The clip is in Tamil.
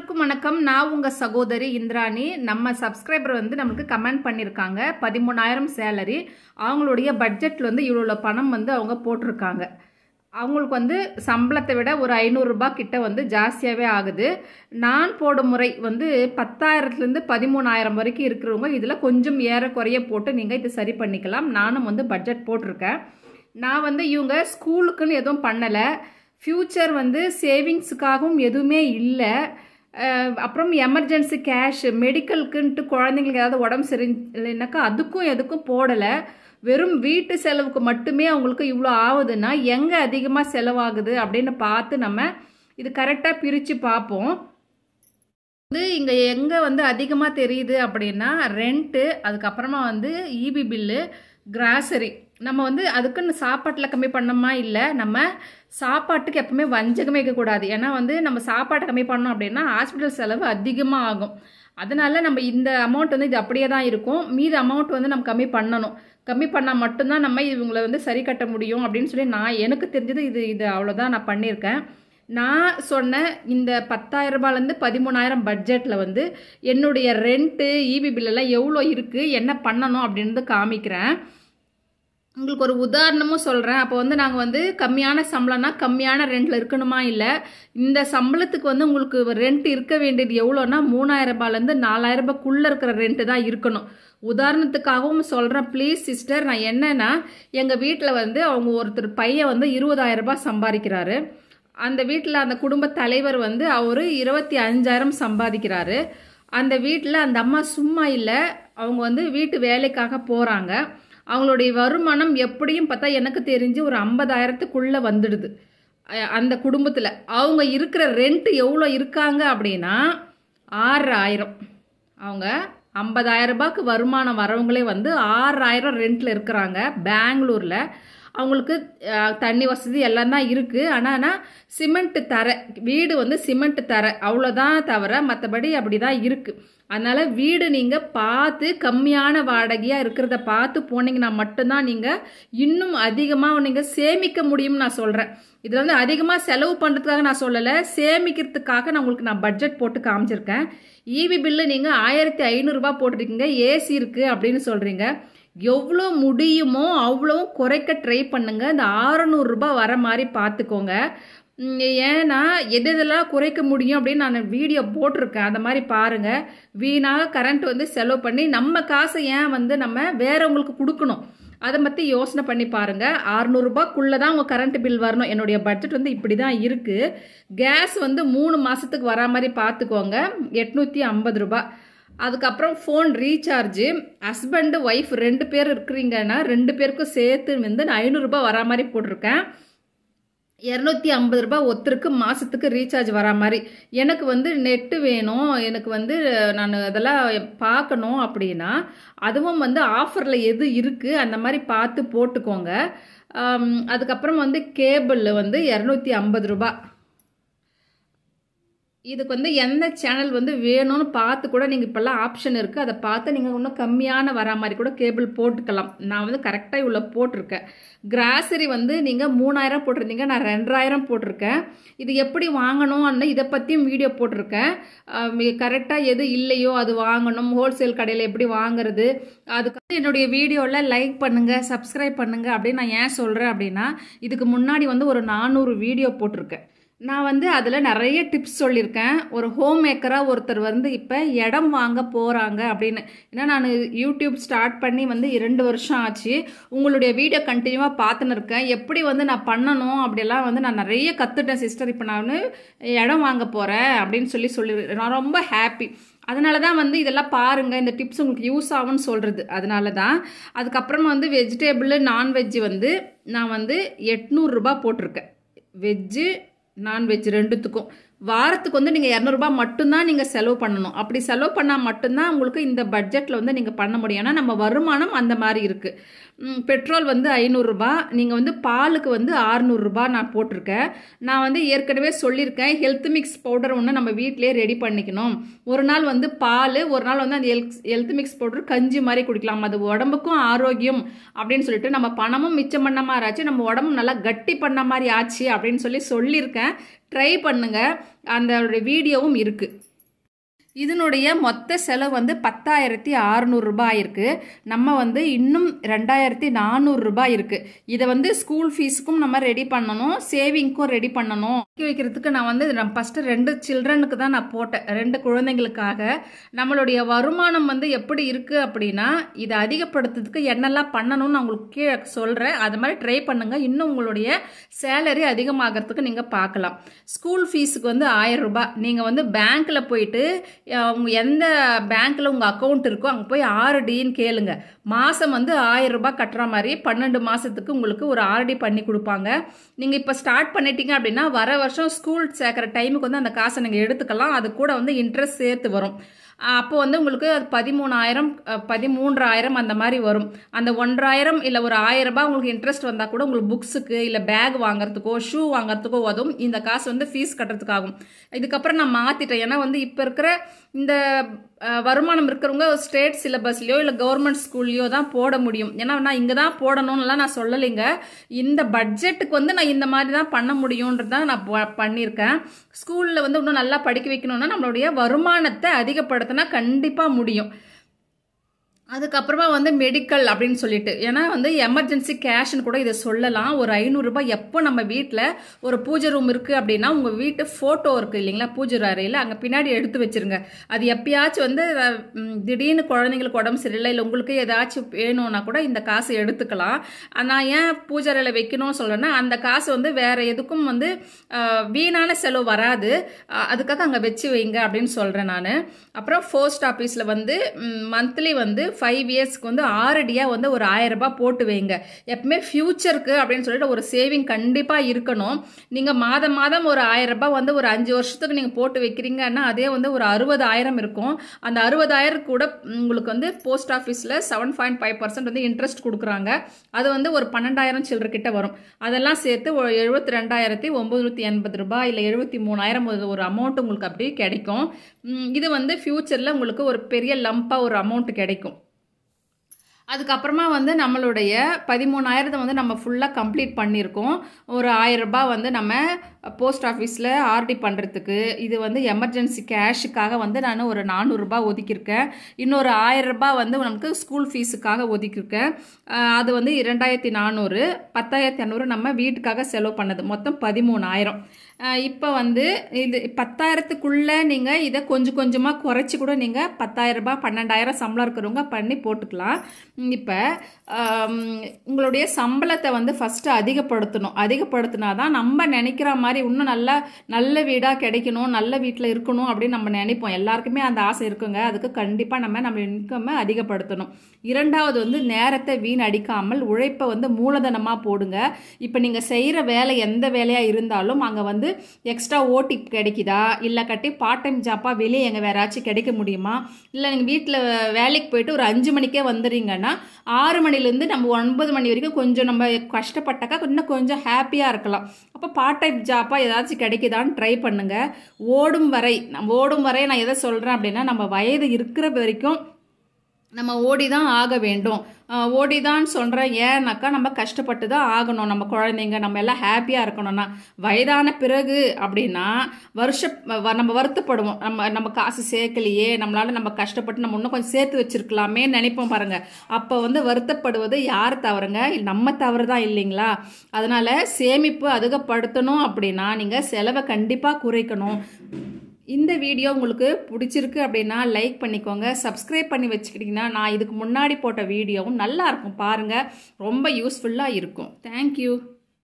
அனைவருக்கும் வணக்கம். நான் உங்க சகோதரி இந்திராணி. நம்ம சப்ஸ்கிரைபர் வந்து நமக்கு கமெண்ட் பண்ணியிருக்காங்க. 13,000 சேலரி, அவங்களுடைய பட்ஜெட்ல வந்து இவ்வளோ பணம் வந்து அவங்க போட்டிருக்காங்க. அவங்களுக்கு வந்து சம்பளத்தை விட ஒரு 500 ரூபாய் கிட்ட வந்து ஜாஸ்தியாகவே ஆகுது. நான் போடும் முறை வந்து 10,000லேருந்து 13,000 வரைக்கும் இருக்கிறவங்க இதில் கொஞ்சம் ஏறக்குறைய போட்டு நீங்கள் இது சரி பண்ணிக்கலாம். நானும் வந்து பட்ஜெட் போட்டிருக்கேன். நான் வந்து இவங்க ஸ்கூலுக்குன்னு எதுவும் பண்ணலை, ஃப்யூச்சர் வந்து சேவிங்ஸுக்காகவும் எதுவுமே இல்லை. அப்புறம் எமர்ஜென்சி கேஷ், மெடிக்கலுக்குன்ட்டு குழந்தைங்களுக்கு ஏதாவது உடம்பு சரி இல்லைனாக்கா அதுக்கும் எதுக்கும் போடலை. வெறும் வீட்டு செலவுக்கு மட்டுமே அவங்களுக்கு இவ்வளோ ஆகுதுன்னா எங்கே அதிகமாக செலவாகுது அப்படின்னு பார்த்து நம்ம இது கரெக்டாக பிரித்து பார்ப்போம். வந்து இங்கே எங்கே வந்து அதிகமாக தெரியுது அப்படின்னா ரெண்ட்டு, அதுக்கப்புறமா வந்து இபி பில்லு, கிராசரி. நம்ம வந்து அதுக்குன்னு சாப்பாட்டில் கம்மி பண்ணோமா இல்லை, நம்ம சாப்பாட்டுக்கு எப்பவுமே வஞ்சகமே இருக்கக்கூடாது. ஏன்னா வந்து நம்ம சாப்பாட்டை கம்மி பண்ணோம் அப்படின்னா ஹாஸ்பிட்டல் செலவு அதிகமாக ஆகும். அதனால நம்ம இந்த அமௌண்ட் வந்து இது அப்படியே தான் இருக்கும். மீதி அமௌண்ட் வந்து நம்ம கம்மி பண்ணணும். கம்மி பண்ணால் மட்டும்தான் நம்ம இவங்களை வந்து சரி கட்ட முடியும் அப்படின்னு சொல்லி நான் எனக்கு தெரிஞ்சது இது அவ்வளோதான் நான் பண்ணியிருக்கேன். நான் சொன்ன இந்த 10,000 ரூபாயிலேருந்து 13,000 பட்ஜெட்டில் வந்து என்னுடைய ரெண்ட்டு, இபி பில்லெல்லாம் எவ்வளோ இருக்குது, என்ன பண்ணணும் அப்படின்றது காமிக்கிறேன். உங்களுக்கு ஒரு உதாரணமும் சொல்கிறேன். அப்போ வந்து நாங்கள் வந்து கம்மியான சம்பளம்னா கம்மியான ரெண்டில் இருக்கணுமா, இல்லை இந்த சம்பளத்துக்கு வந்து உங்களுக்கு ரெண்ட் இருக்க வேண்டியது எவ்வளோன்னா 3,000 ரூபாயிலேருந்து 4,000 ரூபாய்க்குள்ளே இருக்கிற ரெண்ட்டு தான் இருக்கணும். உதாரணத்துக்காகவும் சொல்கிறேன் ப்ளீஸ் சிஸ்டர். நான் என்னன்னா எங்கள் வீட்டில் வந்து அவங்க ஒருத்தர் பையன் வந்து 20,000 ரூபாய் சம்பாதிக்கிறாரு. அந்த வீட்டில் அந்த குடும்ப தலைவர் வந்து அவர் 25,000 சம்பாதிக்கிறாரு. அந்த வீட்டில் அந்த அம்மா சும்மா இல்லை, அவங்க வந்து வீட்டு வேலைக்காக போகிறாங்க. அவங்களுடைய வருமானம் எப்படியும் பார்த்தா எனக்கு தெரிஞ்சு ஒரு 50,000த்துக்குள்ளே வந்துடுது. அந்த குடும்பத்தில் அவங்க இருக்கிற ரெண்ட் எவ்வளோ இருக்காங்க அப்படின்னா 6,000. அவங்க 50,000 ரூபாய்க்கு வருமானம் வரவங்களே வந்து 6,000 ரெண்டில் இருக்கிறாங்க பெங்களூரில். அவங்களுக்கு தண்ணி வசதி எல்லாம் தான் இருக்குது. ஆனால் சிமெண்ட் தரை, வீடு வந்து சிமெண்ட் தரை அவ்வளோதான் தவிர மற்றபடி அப்படி தான் இருக்குது. அதனால் வீடு நீங்கள் பார்த்து கம்மியான வாடகையாக இருக்கிறத பார்த்து போனீங்கன்னா மட்டும்தான் நீங்கள் இன்னும் அதிகமாக நீங்கள் சேமிக்க முடியும்னு நான் சொல்கிறேன். இதில் வந்து அதிகமாக செலவு பண்ணுறதுக்காக நான் சொல்லலை, சேமிக்கிறதுக்காக நான் உங்களுக்கு பட்ஜெட் போட்டு காமிச்சிருக்கேன். இபி பில்லு நீங்கள் 1,500 ரூபாய் போட்டிருக்கீங்க, ஏசி இருக்குது அப்படின்னு சொல்கிறீங்க. எவ்வளோ முடியுமோ அவ்வளோ குறைக்க ட்ரை பண்ணுங்க. இந்த 600 ரூபாய் வர மாதிரி பார்த்துக்கோங்க. ஏன்னா எதெல்லாம் குறைக்க முடியும் அப்படின்னு நான் வீடியோ போட்டிருக்கேன், அந்த மாதிரி பாருங்கள். வீணாக கரண்ட் வந்து செலவு பண்ணி நம்ம காசை ஏன் வந்து நம்ம வேறவங்களுக்கு கொடுக்கணும், அதை பற்றி யோசனை பண்ணி பாருங்கள். 600 ரூபாய்க்குள்ளே தான் உங்கள் கரண்ட் பில் வரணும். என்னுடைய பட்ஜெட் வந்து இப்படி தான் இருக்குது. கேஸ் வந்து 3 மாதத்துக்கு வரா மாதிரி பார்த்துக்கோங்க, 850 ரூபாய். அதுக்கப்புறம் ஃபோன் ரீசார்ஜு, ஹஸ்பண்டு ஒய்ஃப் 2 பேர் இருக்கிறீங்கன்னா 2 பேருக்கும் சேர்த்து வந்து 500 ரூபாய் வரா மாதிரி போட்டிருக்கேன். 250 ரூபாய் ஒருத்தருக்கு மாதத்துக்கு ரீசார்ஜ் வரா மாதிரி. எனக்கு வந்து நெட்டு வேணும், எனக்கு வந்து நான் அதெல்லாம் பார்க்கணும் அப்படின்னா அதுவும் வந்து ஆஃபரில் எது இருக்குது அந்த மாதிரி பார்த்து போட்டுக்கோங்க. அதுக்கப்புறம் வந்து கேபிள் வந்து 250 ரூபாய். இதுக்கு வந்து எந்த சேனல் வந்து வேணும்னு பார்த்து கூட நீங்கள் இப்போல்லாம் ஆப்ஷன் இருக்குது, அதை பார்த்து நீங்கள் இன்னும் கம்மியான வரா மாதிரி கூட கேபிள் போட்டுக்கலாம். நான் வந்து கரெக்டாக இவ்வளோ போட்டிருக்கேன். கிராசரி வந்து நீங்கள் 3,000 போட்டிருந்தீங்க, நான் 2,000 போட்டிருக்கேன். இது எப்படி வாங்கணும் இதை பற்றியும் வீடியோ போட்டிருக்கேன். கரெக்டாக எது இல்லையோ அது வாங்கணும், ஹோல்சேல் கடையில் எப்படி வாங்குறது, அதுக்கு என்னுடைய வீடியோவில் லைக் பண்ணுங்கள், சப்ஸ்கிரைப் பண்ணுங்கள் அப்படின்னு நான் ஏன் சொல்கிறேன் அப்படின்னா இதுக்கு முன்னாடி வந்து ஒரு 400 வீடியோ போட்டிருக்கேன். நான் வந்து அதில் நிறைய டிப்ஸ் சொல்லியிருக்கேன். ஒரு ஹோம் மேக்கராக ஒருத்தர் வந்து இப்போ இடம் வாங்க போகிறாங்க அப்படின்னு. ஏன்னா நான் யூடியூப் ஸ்டார்ட் பண்ணி வந்து 2 வருஷம் ஆச்சு. உங்களுடைய வீடியோ கண்டினியூவாக பார்த்துன்னு இருக்கேன். எப்படி வந்து நான் பண்ணணும் அப்படிலாம் வந்து நான் நிறைய கற்றுட்டேன் சிஸ்டர். இப்போ நான் இடம் வாங்க போகிறேன் அப்படின்னு சொல்லி நான் ரொம்ப ஹாப்பி. அதனால தான் வந்து இதெல்லாம் பாருங்கள், இந்த டிப்ஸ் உங்களுக்கு யூஸ் ஆகும்னு சொல்கிறது. அதனால தான். அதுக்கப்புறமா வந்து வெஜிடேபிள் நான்வெஜ்ஜு வந்து நான் வந்து 800 ரூபாய் போட்டிருக்கேன். வெஜ்ஜு நான்வெஜ் ரெண்டுத்துக்கும் வாரத்துக்கு வந்து நீங்கள் 200 ரூபாய் மட்டும்தான் நீங்கள் செலவு பண்ணணும். அப்படி செலவு பண்ணால் மட்டும்தான் உங்களுக்கு இந்த பட்ஜெட்டில் வந்து நீங்கள் பண்ண முடியும். ஏன்னா நம்ம வருமானம் அந்த மாதிரி இருக்குது. பெட்ரோல் வந்து 500 ரூபாய், நீங்கள் வந்து பாலுக்கு வந்து 600 ரூபாய் நான் போட்டிருக்கேன். நான் வந்து ஏற்கனவே சொல்லியிருக்கேன், ஹெல்த் மிக்ஸ் பவுடர் ஒன்று நம்ம வீட்டிலே ரெடி பண்ணிக்கணும். ஒரு நாள் வந்து பால், ஒரு நாள் வந்து அந்த ஹெல்த் மிக்ஸ் பவுடர் கஞ்சி மாதிரி குடிக்கலாம். அது உடம்புக்கும் ஆரோக்கியம் அப்படின்னு சொல்லிட்டு நம்ம பணமும் மிச்சம் பண்ண மாதிரி ஆச்சு, நம்ம உடம்பும் நல்லா கட்டி பண்ண மாதிரி ஆச்சு அப்படின்னு சொல்லியிருக்கேன். ட்ரை பண்ணுங்க, அந்த வீடியோவும் இருக்குது. இதனுடைய மொத்த செலவு வந்து 10,600 ரூபாய் இருக்கு. நம்ம வந்து இன்னும் 2,400 ரூபாய் இருக்கு. இதை வந்து ஸ்கூல் ஃபீஸுக்கும் நம்ம ரெடி பண்ணணும், சேவிங்க்கும் ரெடி பண்ணணும். வைக்கிறதுக்கு நான் வந்து ஃபஸ்ட்டு 2 சில்ட்ரனுக்கு தான் நான் போட்டேன், 2 குழந்தைங்களுக்காக. நம்மளுடைய வருமானம் வந்து எப்படி இருக்கு அப்படின்னா, இதை அதிகப்படுத்துறதுக்கு என்னெல்லாம் பண்ணணும்னு நான் உங்களுக்கு சொல்கிறேன். அது மாதிரி ட்ரை பண்ணுங்க. இன்னும் உங்களுடைய சேலரி அதிகமாகிறதுக்கு நீங்கள் பார்க்கலாம். ஸ்கூல் ஃபீஸுக்கு வந்து 1000 ரூபாய். நீங்கள் வந்து பேங்க்கில் போயிட்டு உங்கள் எந்த பேங்க்கில் உங்கள் அக்கௌண்ட் இருக்கோ அங்கே போய் ஆர்டின்னு கேளுங்க. மாதம் வந்து 1000 ரூபாய் கட்டுற மாதிரி 12 மாதத்துக்கு உங்களுக்கு ஒரு ஆர்டி பண்ணி கொடுப்பாங்க. நீங்கள் இப்போ ஸ்டார்ட் பண்ணிட்டீங்க அப்படின்னா வர வருஷம் ஸ்கூல் சேர்க்குற டைமுக்கு வந்து அந்த காசை நீங்கள் எடுத்துக்கலாம். அது கூட வந்து இன்ட்ரெஸ்ட் சேர்த்து வரும். அப்போ வந்து உங்களுக்கு அது 13,000 13,000 அந்த மாதிரி வரும். அந்த 1,000 இல்லை ஒரு 1000 ரூபாய் உங்களுக்கு இன்ட்ரெஸ்ட் வந்தால் கூட உங்களுக்கு புக்ஸுக்கு இல்லை பேக் வாங்குறதுக்கோ ஷூ வாங்குறதுக்கோ உதவும். இந்த காசு வந்து ஃபீஸ் கட்டுறதுக்காகும். இதுக்கப்புறம் நான் மாற்றிட்டேன். ஏன்னா வந்து இப்போ இருக்கிற இந்த வருமானம் இருக்கிறவங்க ஸ்டேட் சிலபஸ்லையோ இல்லை கவர்மெண்ட் ஸ்கூல்லையோ தான் போட முடியும். ஏன்னா நான் இங்கே தான் போடணும்னுலாம் நான் சொல்லலைங்க. இந்த பட்ஜெட்டுக்கு வந்து நான் இந்த மாதிரி தான் பண்ண முடியும்ன்றதான் நான் பண்ணியிருக்கேன். ஸ்கூலில் வந்து இன்னும் நல்லா படிக்க வைக்கணும்னா நம்மளுடைய வருமானத்தை அதிகப்படுத்தினா கண்டிப்பாக முடியும். அதுக்கப்புறமா வந்து மெடிக்கல் அப்படின்னு சொல்லிட்டு, ஏன்னா வந்து எமர்ஜென்சி கேஷ்னு கூட இதை சொல்லலாம். ஒரு 500 ரூபாய் எப்போ நம்ம வீட்டில் ஒரு பூஜை ரூம் இருக்குது அப்படின்னா உங்கள் வீட்டு ஃபோட்டோ இருக்குது இல்லைங்களா, பூஜை அறையில், அங்கே பின்னாடி எடுத்து வச்சுருங்க. அது எப்பயாச்சும் வந்து திடீர்னு குழந்தைங்களுக்கு உடம்பு சரியில்லை, இல்லை உங்களுக்கு ஏதாச்சும் வேணும்னா கூட இந்த காசு எடுத்துக்கலாம். நான் ஏன் பூஜை அறையில் வைக்கணும்னு சொல்கிறேன்னா, அந்த காசு வந்து வேறு எதுக்கும் வந்து வீணான செலவு வராது. அதுக்காக அங்கே வச்சு வைங்க அப்படின்னு சொல்கிறேன் நான். அப்புறம் போஸ்ட் ஆஃபீஸில் வந்து மந்த்லி வந்து 5 இயர்ஸ்க்கு வந்து ஆர்டியாக வந்து ஒரு 1000 ரூபாய் போட்டு வைங்க. எப்பவுமே ஃபியூச்சருக்கு அப்படின்னு சொல்லிட்டு ஒரு சேவிங் கண்டிப்பாக இருக்கணும். நீங்கள் மாதம் மாதம் ஒரு 1000 ரூபாய் வந்து ஒரு 5 வருஷத்துக்கு நீங்கள் போட்டு வைக்கிறீங்கன்னா அதே வந்து ஒரு 60,000 இருக்கும். அந்த 60,000 கூட உங்களுக்கு வந்து போஸ்ட் ஆஃபீஸில் 7.5% வந்து இன்ட்ரெஸ்ட் கொடுக்குறாங்க. அது வந்து ஒரு 12,000 சில்லற கிட்ட வரும். அதெல்லாம் சேர்த்து ஒரு 72,980 ரூபாய் இல்லை 73,000 ஒரு அமௌண்ட் உங்களுக்கு அப்படியே கிடைக்கும். இது வந்து ஃபியூச்சரில் உங்களுக்கு ஒரு பெரிய லம்பாக ஒரு அமௌண்ட் கிடைக்கும். அதுக்கப்புறமா வந்து நம்மளுடைய 13,000 வந்து நம்ம ஃபுல்லாக கம்ப்ளீட் பண்ணியிருக்கோம். ஒரு 1000 ரூபாய் வந்து நம்ம போஸ்ட் ஆஃபீஸில் ஆர்டி பண்ணுறதுக்கு, இது வந்து எமர்ஜென்சி கேஷுக்காக வந்து நான் ஒரு 400 ரூபாய் ஒதுக்கியிருக்கேன். இன்னொரு 1000 ரூபாய் வந்து நமக்கு ஸ்கூல் ஃபீஸுக்காக ஒதுக்கியிருக்கேன். அது வந்து 2,400, 10,500 நம்ம வீட்டுக்காக செலவு பண்ணது, மொத்தம் 13,000. இப்போ வந்து இது 10,000க்குள்ளே நீங்கள் இதை கொஞ்சம் கொஞ்சமாக குறைச்சி கூட நீங்கள் 10,000 ரூபாய் 12,000 சம்பளம் இருக்கிறவங்க பண்ணி போட்டுக்கலாம். இப்போ உங்களுடைய சம்பளத்தை வந்து ஃபஸ்ட்டு அதிகப்படுத்தணும். அதிகப்படுத்தினா தான் நம்ம நினைக்கிற மாதிரி இன்னும் நல்ல வீடாக கிடைக்கணும், நல்ல வீட்டில் இருக்கணும் அப்படின்னு நம்ம நினைப்போம். எல்லாருக்குமே அந்த ஆசை இருக்குங்க. அதுக்கு கண்டிப்பாக நம்ம இன்கம்மை அதிகப்படுத்தணும். இரண்டாவது வந்து நேரத்தை வீணடிக்காமல் உழைப்பை வந்து மூலதனமாக போடுங்க. இப்போ நீங்கள் செய்கிற வேலை எந்த வேலையாக இருந்தாலும் அங்கே வந்து எக்ஸ்ட்ரா ஓட்டி கிடைக்குதா, இல்லை கட்டி பார்ட் டைம் ஜாப்பாக வெளியே எங்கே வேறாச்சும் கிடைக்க முடியுமா, இல்லை நீங்கள் வீட்டில் வேலைக்கு போயிட்டு ஒரு 5 மணிக்கே வந்துடுறீங்கன்னா 6 மணிலேருந்து நம்ம 9 மணி வரைக்கும் கொஞ்சம் நம்ம கஷ்டப்பட்டாக்கா இன்னும் கொஞ்சம் ஹாப்பியாக இருக்கலாம். அப்போ பார்ட் டைம் ஜாப்பாக ஏதாச்சும் கிடைக்குதான்னு ட்ரை பண்ணுங்கள். ஓடும் வரை நான் எதை சொல்கிறேன் அப்படின்னா, நம்ம வயது இருக்கிற வரைக்கும் நம்ம ஓடி தான் ஆக வேண்டும். ஓடி தான் சொல்கிறேன். ஏன்னாக்கா நம்ம கஷ்டப்பட்டு தான் ஆகணும். நம்ம குழந்தைங்க நம்ம எல்லாம் ஹாப்பியாக இருக்கணும்னா. வயதான பிறகு அப்படின்னா நம்ம வருத்தப்படுவோம். நம்ம காசு சேர்க்கலையே, நம்மளால் நம்ம கஷ்டப்பட்டு நம்ம இன்னும் கொஞ்சம் சேர்த்து வச்சுருக்கலாமே நினைப்போம் பாருங்கள். அப்போ வந்து வருத்தப்படுவது யார் தவறுங்க? நம்ம தவறு தான் இல்லைங்களா? அதனால் சேமிப்பு அதிகப்படுத்தணும் அப்படின்னா நீங்கள் செலவை கண்டிப்பாக குறைக்கணும். இந்த வீடியோ உங்களுக்கு பிடிச்சிருக்கு அப்படின்னா லைக் பண்ணிக்கோங்க. சப்ஸ்கிரைப் பண்ணி வச்சுக்கிட்டிங்கன்னா நான் இதுக்கு முன்னாடி போட்ட வீடியோவும் நல்லாயிருக்கும் பாருங்கள். ரொம்ப யூஸ்ஃபுல்லாக இருக்கும். தேங்க்யூ.